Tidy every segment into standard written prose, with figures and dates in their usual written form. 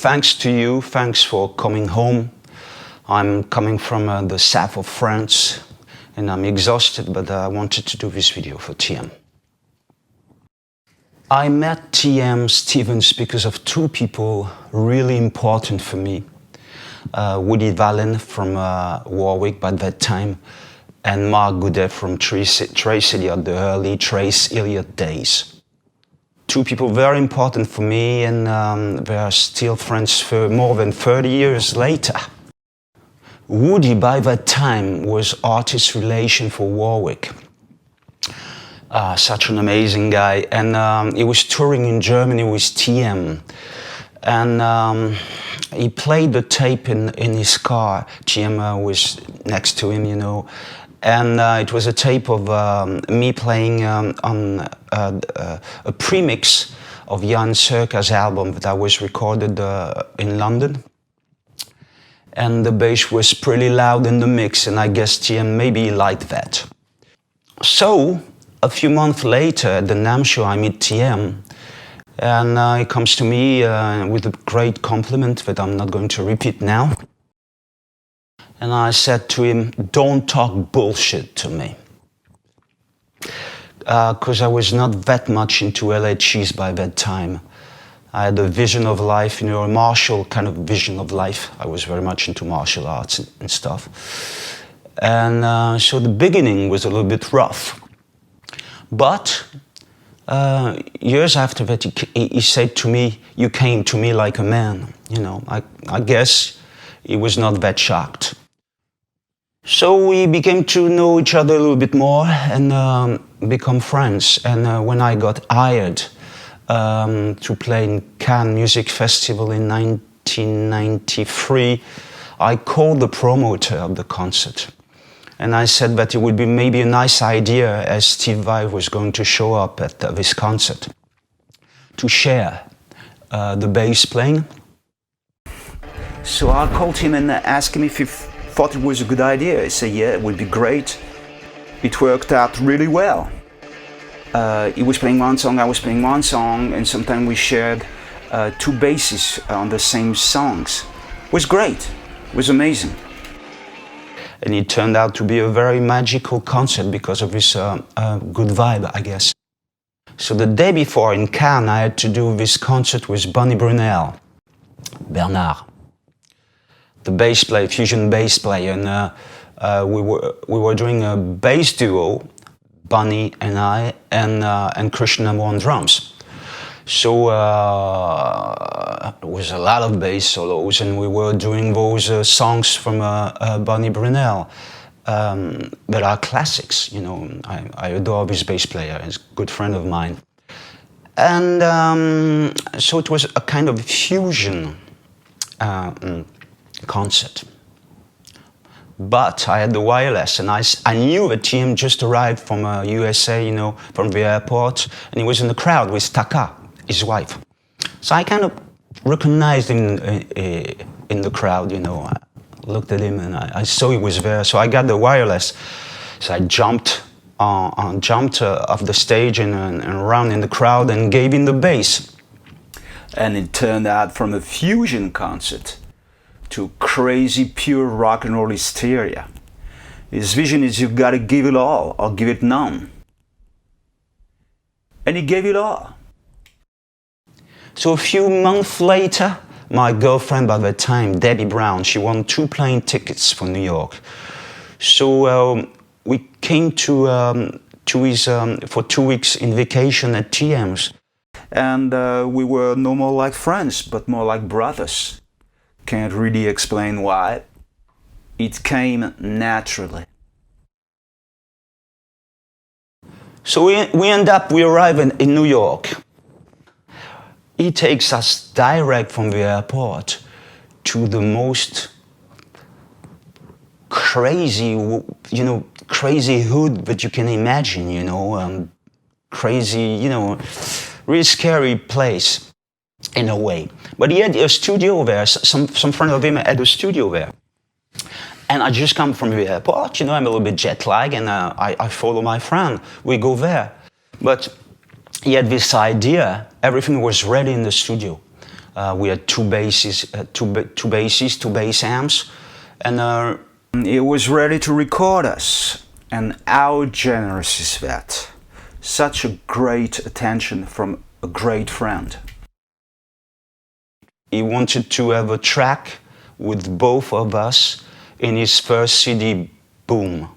thanks to you, thanks for coming home. I'm coming from the south of France and I'm exhausted, but I wanted to do this video for TM. I met TM Stevens because of two people really important for me. Woody Vallen from Warwick by that time, and Mark Goodell from Trace Elliot, the early Trace Elliot days. Two people very important for me, and they are still friends for more than 30 years later. Woody, by that time, was artist relation for Warwick. Such an amazing guy, and he was touring in Germany with TM. And he played the tape in his car. TM was next to him, you know. And it was a tape of me playing on a premix of Jan Serka's album that was recorded in London. And the bass was pretty loud in the mix, and I guess TM maybe liked that. So, a few months later at the NAMM show, I meet TM, and he comes to me with a great compliment that I'm not going to repeat now. And I said to him, "Don't talk bullshit to me." Because I was not that much into LA cheese by that time. I had a vision of life, you know, a martial kind of vision of life. I was very much into martial arts and stuff. And so the beginning was a little bit rough. But years after that, he said to me, "You came to me like a man." You know, I guess he was not that shocked. So we became to know each other a little bit more and become friends. And when I got hired to play in Cannes Music Festival in 1993, I called the promoter of the concert. And I said that it would be maybe a nice idea, as Steve Vai was going to show up at this concert, to share the bass playing. So I called him and asked him if he thought it was a good idea. He said, yeah, it would be great. It worked out really well. He was playing one song, I was playing one song, and sometimes we shared two basses on the same songs. It was great, it was amazing. And it turned out to be a very magical concert because of this good vibe, I guess. So the day before in Cannes, I had to do this concert with Bonnie Brunel, Bernard, the bass player, fusion bass player, and we were doing a bass duo, Bonnie and I, and Christian on drums. So it was a lot of bass solos, and we were doing those songs from Bonnie Brunel that are classics. You know, I adore this bass player; he's a good friend of mine. And so it was a kind of fusion concert. But I had the wireless, and I knew that TM just arrived from USA, you know, from the airport, and he was in the crowd with Taka, his wife. So I kind of recognized him in the crowd, you know. I looked at him and I saw he was there, so I got the wireless. So I jumped off the stage and around in the crowd and gave him the bass. And it turned out from a fusion concert to crazy pure rock and roll hysteria. His vision is you gotta give it all or give it none. And he gave it all. So a few months later, my girlfriend by that time, Debbie Brown, she won 2 plane tickets for New York. So we came to his for 2 weeks in vacation at TM's. And we were no more like friends, but more like brothers. Can't really explain why. It came naturally. So we arrive in New York. He takes us direct from the airport to the most crazy, you know, crazy hood that you can imagine, you know, crazy, you know, really scary place in a way. But he had a studio there, some friend of him had a studio there. And I just come from the airport, you know, I'm a little bit jet lagged, and I follow my friend, we go there. But he had this idea, everything was ready in the studio. We had two basses, two bass amps, and it was ready to record us. And how generous is that? Such a great attention from a great friend. He wanted to have a track with both of us in his first CD, Boom.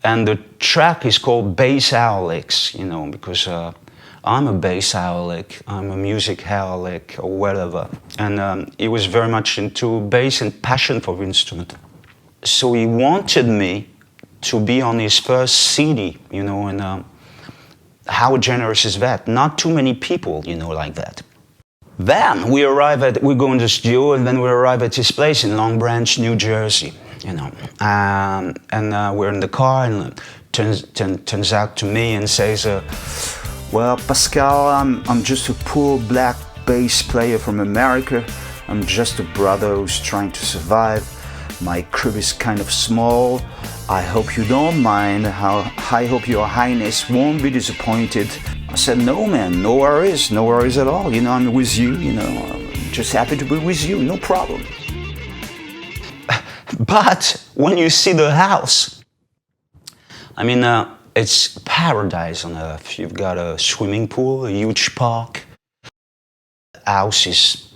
And the track is called Bass Howlicks, you know, because I'm a bass howlick, I'm a music howlick, or whatever. And he was very much into bass and passion for the instrument. So he wanted me to be on his first CD, you know, and how generous is that? Not too many people, you know, like that. Then we go in the studio, and then we arrive at his place in Long Branch, New Jersey, you know. And we're in the car, and turns out to me and says, well, Pascal, I'm just a poor black bass player from America. I'm just a brother who's trying to survive. My crib is kind of small. I hope you don't mind. I hope your highness won't be disappointed. I said, no man, no worries at all. You know, I'm with you, you know, I'm just happy to be with you, no problem. But when you see the house, I mean, it's paradise on earth. You've got a swimming pool, a huge park. The house is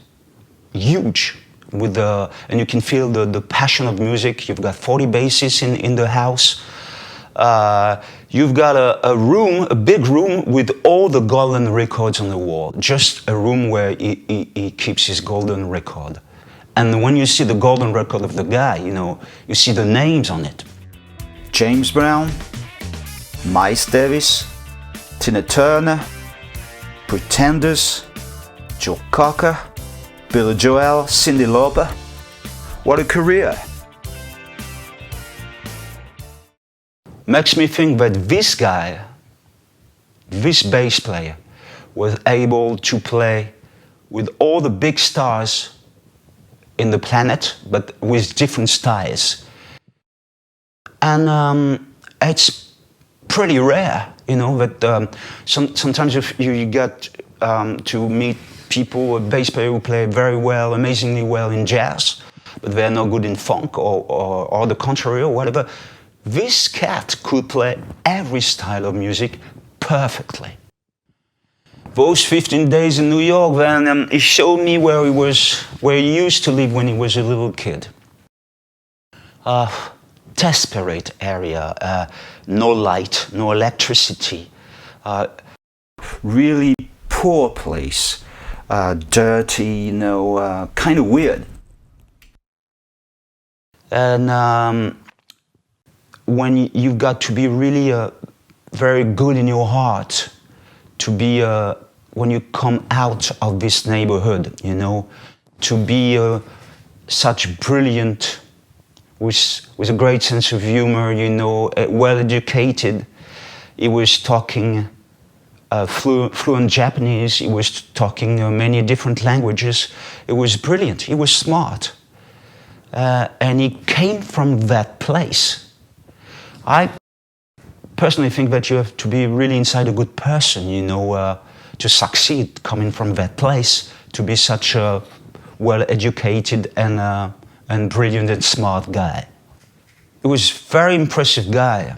huge. And you can feel the passion of music. You've got 40 basses in the house. You've got a big room with all the golden records on the wall. Just a room where he keeps his golden record. And when you see the golden record of the guy, you know, you see the names on it. James Brown, Miles Davis, Tina Turner, Pretenders, Joe Cocker, Billy Joel, Cyndi Lauper. What a career! Makes me think that this guy, this bass player, was able to play with all the big stars in the planet, but with different styles. And it's pretty rare, you know, that sometimes if you get to meet people, a bass player who play very well, amazingly well in jazz, but they're no good in funk or the contrary or whatever. This cat could play every style of music perfectly. Those 15 days in New York, then he showed me where he used to live when he was a little kid. Desperate area, no light, no electricity, really poor place. Dirty, you know, kind of weird. And when you've got to be really very good in your heart to be, when you come out of this neighborhood, you know, to be such brilliant, with a great sense of humor, you know, well educated. He was talking fluent Japanese, he was talking many different languages. It was brilliant, he was smart. And he came from that place. I personally think that you have to be really inside a good person, you know, to succeed coming from that place, to be such a well-educated and brilliant and smart guy. He was a very impressive guy,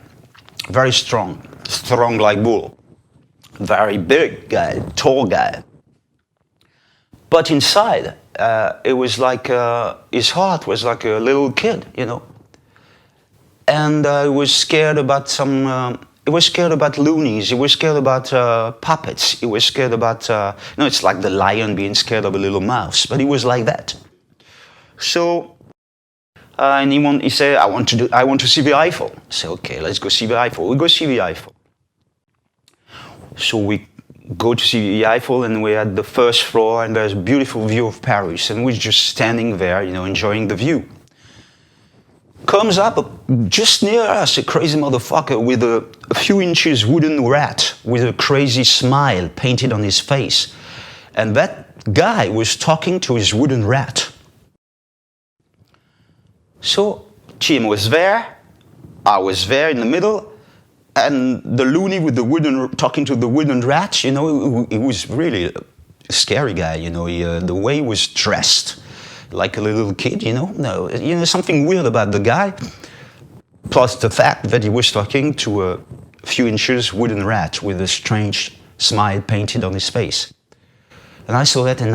very strong like bull. Very big guy, tall guy. But inside, it was like his heart was like a little kid, you know. And he was scared about he was scared about loonies. He was scared about puppets. He was scared about, it's like the lion being scared of a little mouse, but he was like that. So, and he said, I want to see the Eiffel. I said, okay, let's go see the Eiffel. We go see the Eiffel. So we go to see the Eiffel, and we're at the first floor, and there's a beautiful view of Paris, and we're just standing there, you know, enjoying the view. Comes up just near us a crazy motherfucker with a few inches wooden rat with a crazy smile painted on his face. And that guy was talking to his wooden rat. So Jim was there, I was there in the middle, and the loony with the talking to the wooden rat, you know, it was really scary guy, you know. The way he was dressed, like a little kid, you know. No, you know, something weird about the guy. Plus the fact that he was talking to a few inches wooden rat with a strange smile painted on his face. And I saw that, and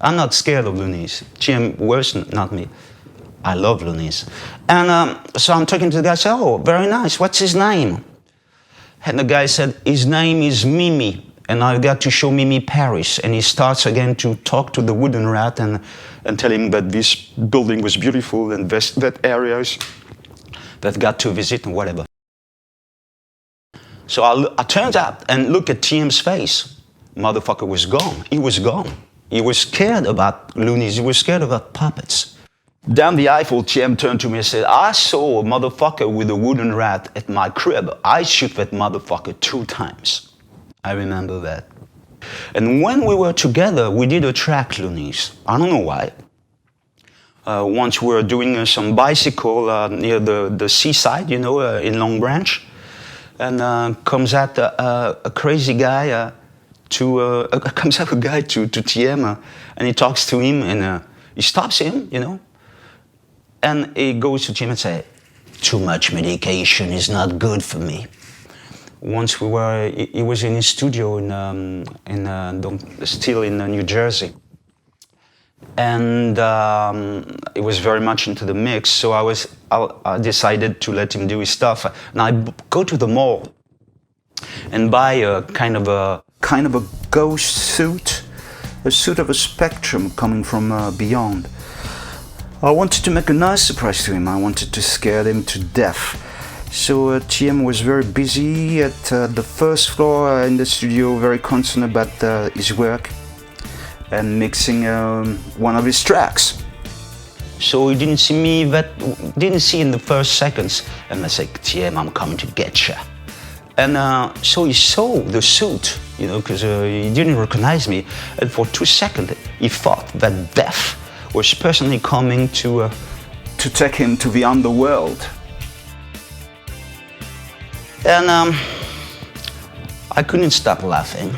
I'm not scared of loonies. Jim, worse, not me. I love loonies. And so I'm talking to the guy, I said, oh, very nice, what's his name? And the guy said, his name is Mimi. And I got to show Mimi Paris. And he starts again to talk to the wooden rat and tell him that this building was beautiful and that areas that got to visit and whatever. So I turned up and looked at TM's face. Motherfucker was gone. He was gone. He was scared about loonies. He was scared about puppets. Down the Eiffel, TM turned to me and said, I saw a motherfucker with a wooden rat at my crib. I shoot that motherfucker 2 times. I remember that. And when we were together, we did attract loonies. I don't know why. Once we were doing some bicycle near the seaside, you know, in Long Branch. And comes out a crazy guy comes up a guy to TM and he talks to him and he stops him, you know. And he goes to TM and says, too much medication is not good for me. Once he was in his studio still in New Jersey. And he was very much into the mix, so I decided to let him do his stuff. And I go to the mall and buy a kind of a ghost suit, a suit of a spectrum coming from beyond. I wanted to make a nice surprise to him. I wanted to scare him to death. So TM was very busy at the first floor in the studio, very concerned about his work and mixing one of his tracks. So he didn't see in the first seconds, and I said, TM, I'm coming to get you. And so he saw the suit, you know, because he didn't recognize me. And for 2 seconds, he thought that death was personally coming to take him to the underworld. And I couldn't stop laughing.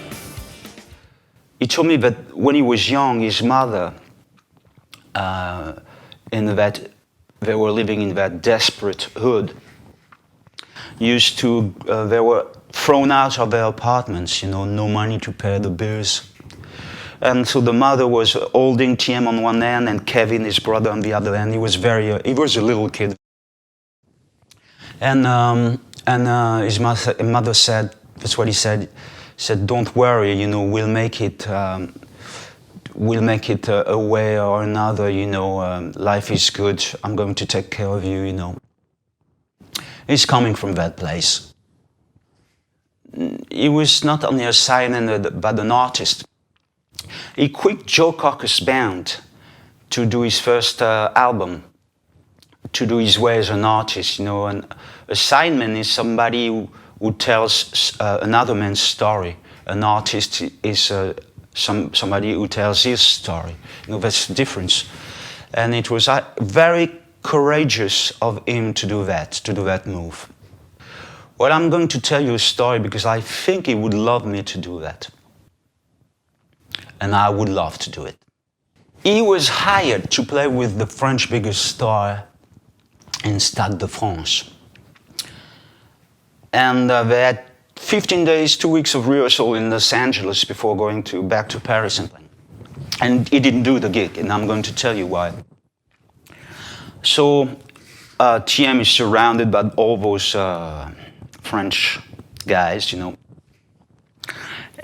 He told me that when he was young, his mother, they were living in that desperate hood, they were thrown out of their apartments, you know, no money to pay the bills. And so the mother was holding TM on one hand and Kevin, his brother, on the other hand. He was a little kid. And his mother said, that's what he said, don't worry, you know, we'll make it a way or another, you know, life is good, I'm going to take care of you, you know. He's coming from that place. He was not only a singer, but an artist. He quit Joe Cocker's band to do his first album, to do his way as an artist, you know. And a sideman is somebody who tells another man's story. An artist is somebody who tells his story. You know, that's the difference. And it was very courageous of him to do that move. Well, I'm going to tell you a story because I think he would love me to do that. And I would love to do it. He was hired to play with the French biggest star in Stade de France. And they had 15 days, 2 weeks of rehearsal in Los Angeles before going back to Paris and playing. And he didn't do the gig, and I'm going to tell you why. So TM is surrounded by all those French guys, you know.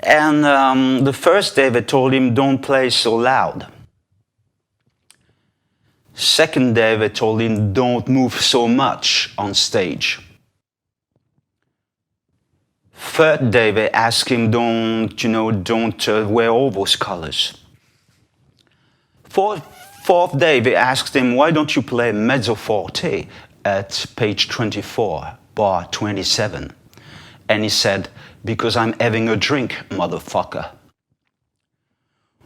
And the first day they told him, don't play so loud. Second day they told him, don't move so much on stage. Third day they asked him, don't wear all those colors. Fourth day they asked him, why don't you play mezzo forte at page 24, bar 27? And he said, because I'm having a drink, motherfucker.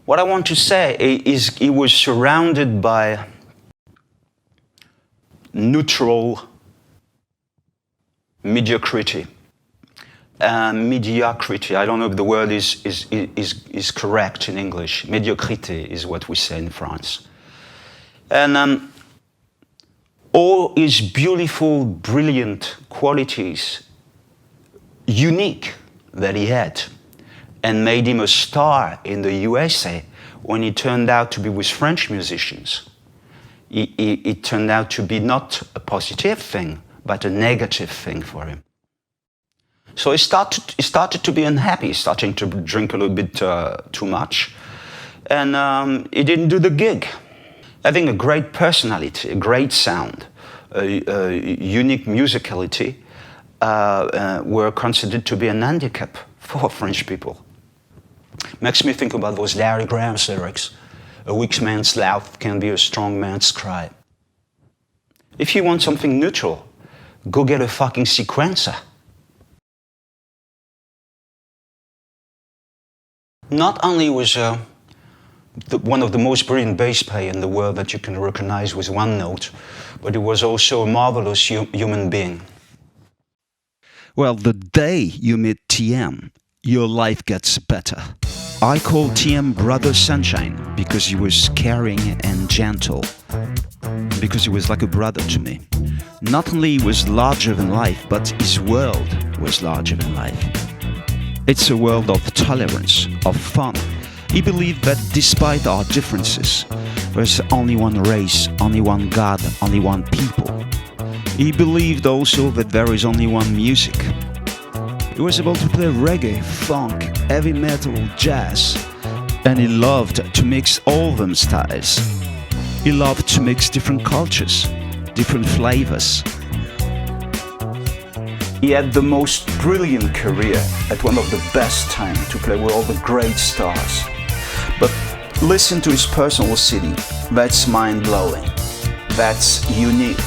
What I want to say is he was surrounded by neutral mediocrity. mediocrity. I don't know if the word is correct in English. Mediocrité is what we say in France. And all his beautiful, brilliant qualities, unique, that he had, and made him a star in the USA when he turned out to be with French musicians. It turned out to be not a positive thing, but a negative thing for him. So he started to be unhappy, starting to drink a little bit too much, and he didn't do the gig. Having a great personality, a great sound, a unique musicality were considered to be an handicap for French people. Makes me think about those Larry Graham's lyrics. A weak man's laugh can be a strong man's cry. If you want something neutral, go get a fucking sequencer. Not only was one of the most brilliant bass players in the world that you can recognize with one note, but he was also a marvelous human being. Well, the day you meet TM, your life gets better. I call TM Brother Sunshine because he was caring and gentle, because he was like a brother to me. Not only he was larger than life, but his world was larger than life. It's a world of tolerance, of fun. He believed that despite our differences, there's only one race, only one God, only one people. He believed also that there is only one music. He was able to play reggae, funk, heavy metal, jazz, and he loved to mix all them styles. He loved to mix different cultures, different flavors. He had the most brilliant career at one of the best times to play with all the great stars. But listen to his personal CD. That's mind-blowing. That's unique.